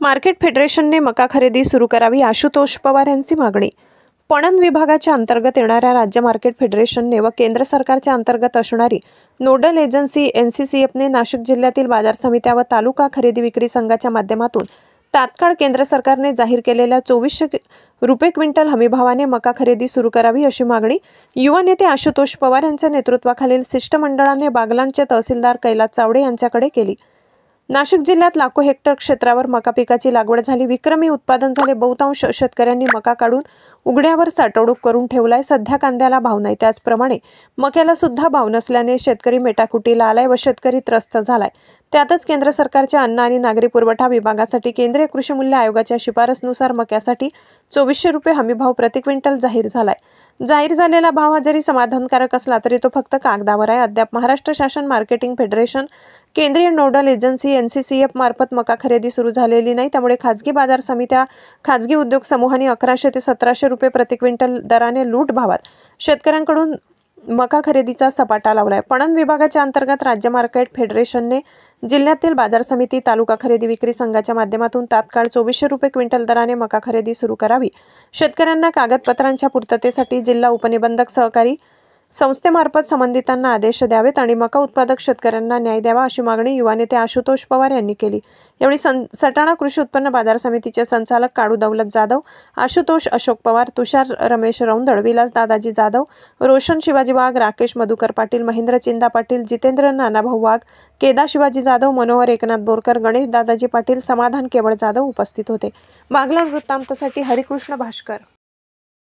Market फेडरेशनने मका खरेदी सुरू करावी, आशुतोष पवार यांची मागणी। पणन विभागाच्या अंतर्गत येणाऱ्या राज्य मार्केट फेडरेशनने व केंद्र सरकारच्या अंतर्गत असणारी नोडल एजन्सी NCCFने नाशिक जिल्ह्यातील बाजार समित्या व तालुका खरेदी विक्री संघाच्या माध्यमातून तात्काळ केंद्र सरकारने जाहीर केलेल्या 2400 रुपये क्विंटल हमीभावाने मका खरेदी सुरू करावी अशी मागणी युवा नेते आशुतोष पवार यांच्या नेतृत्वाखालील शिष्टमंडळाने बागलाणचे तहसीलदार कैलास चावडे यांच्याकडे केली। नाशिक जिल्ह्यात लाखो हेक्टर क्षेत्रावर मका पिकाची लागवड झाली, विक्रमी उत्पादन झाले। बहुतांश शेतकऱ्यांनी मका काढून उघड्यावर साठवणूक करून ठेवलाय। सध्या कांद्याला भाव नाही, त्याचप्रमाणे मक्याला सुद्धा भाव नसल्याने शेतकरी मेटाकुटीला आलाय व शेतकरी त्रस्त झालाय। त्यातच केंद्र सरकारच्या अन्न आणि नागरी पुरवठा विभागासाठी केंद्रीय कृषी मूल्य आयोगाच्या शिफारसनुसार मक्यासाठी 2400 रुपये हमीभाव प्रति क्विंटल जाहीर झालाय। जाहीर झालेला भाव हा जरी समाधानकारक असला तरी तो फक्त कागदावर आहे। अद्याप महाराष्ट्र शासन मार्केटिंग फेडरेशन केंद्रीय नोडल एजन्सी NCCF मार्फत मका खरेदी सुरू झालेली नाही। त्यामुळे खाजगी बाजार समित्या, खाजगी उद्योग समूहांनी 1100 ते 1700 रुपये प्रति क्विंटल दराने लूट भावात शेतकऱ्यांकडून मका खरेदीचा सपाटा लावलाय। पणन विभागाच्या अंतर्गत राज्य मार्केट फेडरेशनने जिल्ह्यातील बाजार समिती, तालुका खरेदी विक्री संघाच्या माध्यमातून तात्काळ 2400 रुपये क्विंटल दराने मका खरेदी सुरू करावी। शेतकऱ्यांना कागदपत्रांच्या पूर्ततेसाठी जिल्हा उपनिबंधक सहकारी संस्थेमार्फत संबंधितांना आदेश द्यावेत आणि मका उत्पादक शेतकऱ्यांना न्याय द्यावा अशी मागणी युवा नेते आशुतोष पवार यांनी केली। यावेळी सटाणा कृषी उत्पन्न बाजार समितीचे संचालक काळू दौलत जाधव, आशुतोष अशोक पवार, तुषार रमेश रौंदळ, विलास दादाजी जाधव, रोशन शिवाजी वाघ, राकेश मधुकर पाटील, महेंद्र चिंदा पाटील, जितेंद्र नानाभाऊ वाघ, केदार शिवाजी जाधव, मनोहर एकनाथ बोरकर, गणेश दादाजी पाटील, समाधान केवळ जाधव उपस्थित होते। बागलाण वृत्तांतसाठी हरिकृष्ण भास्कर।